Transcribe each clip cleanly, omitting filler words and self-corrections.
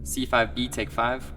C5B, take 5.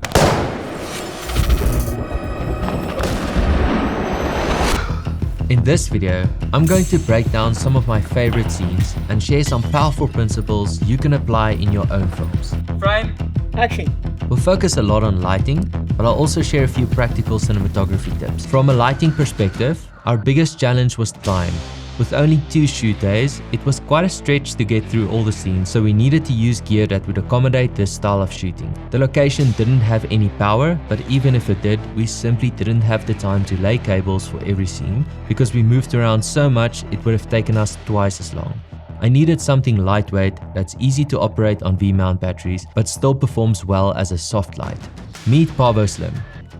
In this video, I'm going to break down some of my favorite scenes and share some powerful principles you can apply in your own films. Frame. Action. We'll focus a lot on lighting, but I'll also share a few practical cinematography tips. From a lighting perspective, our biggest challenge was time. With only 2 shoot days, it was quite a stretch to get through all the scenes, so we needed to use gear that would accommodate this style of shooting. The location didn't have any power, but even if it did, we simply didn't have the time to lay cables for every scene, because we moved around so much it would have taken us twice as long. I needed something lightweight that's easy to operate on V-mount batteries, but still performs well as a soft light. Meet Pavo Slim.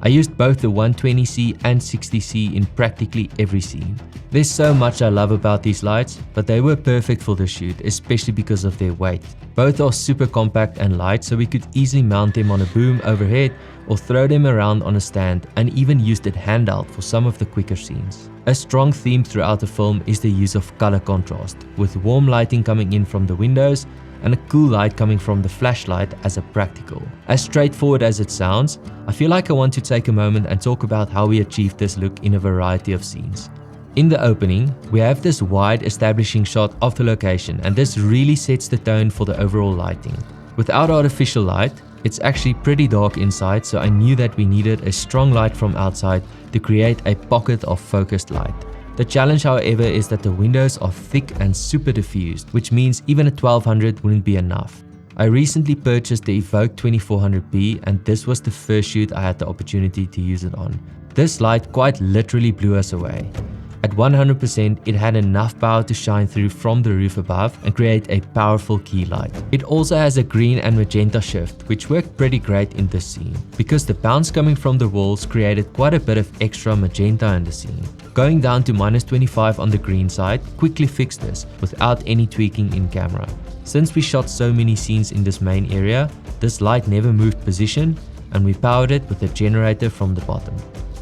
I used both the 120C and 60C in practically every scene. There's so much I love about these lights, but they were perfect for the shoot, especially because of their weight. Both are super compact and light, so we could easily mount them on a boom overhead or throw them around on a stand, and even used it handheld for some of the quicker scenes. A strong theme throughout the film is the use of color contrast, with warm lighting coming in from the windows and a cool light coming from the flashlight as a practical. As straightforward as it sounds, I feel like I want to take a moment and talk about how we achieved this look in a variety of scenes. In the opening, we have this wide establishing shot of the location, and this really sets the tone for the overall lighting. Without artificial light, it's actually pretty dark inside, so I knew that we needed a strong light from outside to create a pocket of focused light. The challenge, however, is that the windows are thick and super diffused, which means even a 1200 wouldn't be enough. I recently purchased the Evoke 2400B, and this was the first shoot I had the opportunity to use it on. This light quite literally blew us away. At 100%, it had enough power to shine through from the roof above and create a powerful key light. It also has a green and magenta shift, which worked pretty great in this scene, because the bounce coming from the walls created quite a bit of extra magenta in the scene. Going down to -25 on the green side quickly fixed this without any tweaking in camera. Since we shot so many scenes in this main area, this light never moved position, and we powered it with a generator from the bottom.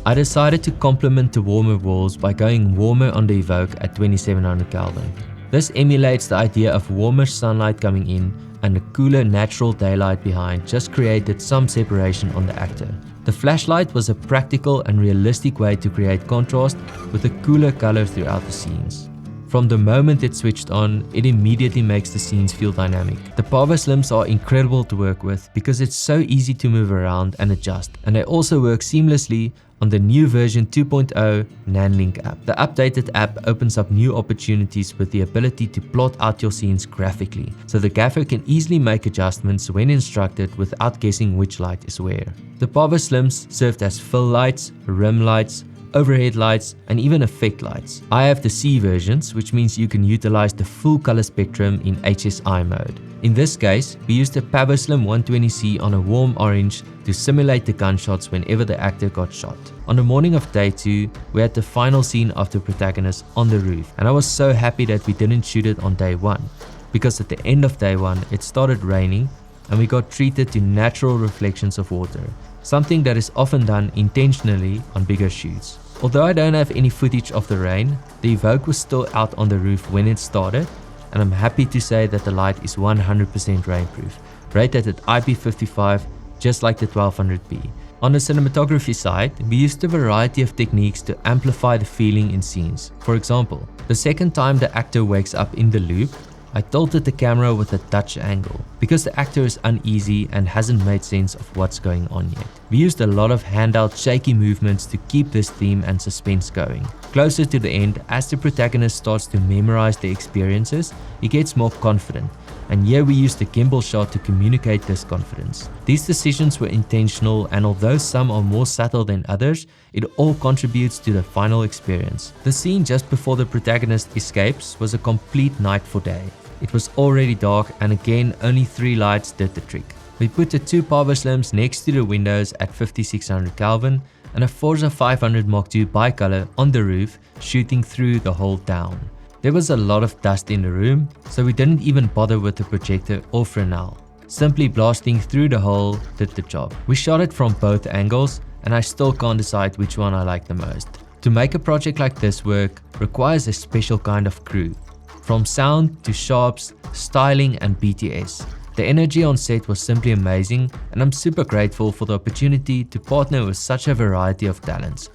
I decided to complement the warmer walls by going warmer on the Evoke at 2700 Kelvin. This emulates the idea of warmer sunlight coming in, and the cooler natural daylight behind just created some separation on the actor. The flashlight was a practical and realistic way to create contrast with a cooler color throughout the scenes. From the moment it switched on, it immediately makes the scenes feel dynamic. The Pavo Slims are incredible to work with because it's so easy to move around and adjust, and they also work seamlessly on the new version 2.0 Nanlink App. The updated app opens up new opportunities with the ability to plot out your scenes graphically, so the gaffer can easily make adjustments when instructed without guessing which light is where. The Pavo Slims served as fill lights, rim lights, overhead lights, and even effect lights. I have the C versions, which means you can utilize the full color spectrum in HSI mode. In this case, we used the Pavo Slim 120C on a warm orange to simulate the gunshots whenever the actor got shot. On the morning of day 2, we had the final scene of the protagonist on the roof, and I was so happy that we didn't shoot it on day 1, because at the end of day 1 it started raining and we got treated to natural reflections of water, something that is often done intentionally on bigger shoots. Although I don't have any footage of the rain, the Evoke was still out on the roof when it started, and I'm happy to say that the light is 100% rainproof, rated at IP55, just like the 1200B. On the cinematography side, we used a variety of techniques to amplify the feeling in scenes. For example, the second time the actor wakes up in the loop, I tilted the camera with a Dutch angle, because the actor is uneasy and hasn't made sense of what's going on yet. We used a lot of handheld shaky movements to keep this theme and suspense going. Closer to the end, as the protagonist starts to memorize the experiences, he gets more confident, and here we used the gimbal shot to communicate this confidence. These decisions were intentional, and although some are more subtle than others, it all contributes to the final experience. The scene just before the protagonist escapes was a complete night for day. It was already dark, and again only 3 lights did the trick. We put the 2 Pavo Slims next to the windows at 5600 Kelvin and a Forza 500 Mark II bicolor on the roof shooting through the whole town. There was a lot of dust in the room, so we didn't even bother with the projector or Fresnel. Simply blasting through the hole did the job. We shot it from both angles, and I still can't decide which one I like the most. To make a project like this work requires a special kind of crew. From sound to sharps, styling and BTS. The energy on set was simply amazing, and I'm super grateful for the opportunity to partner with such a variety of talents.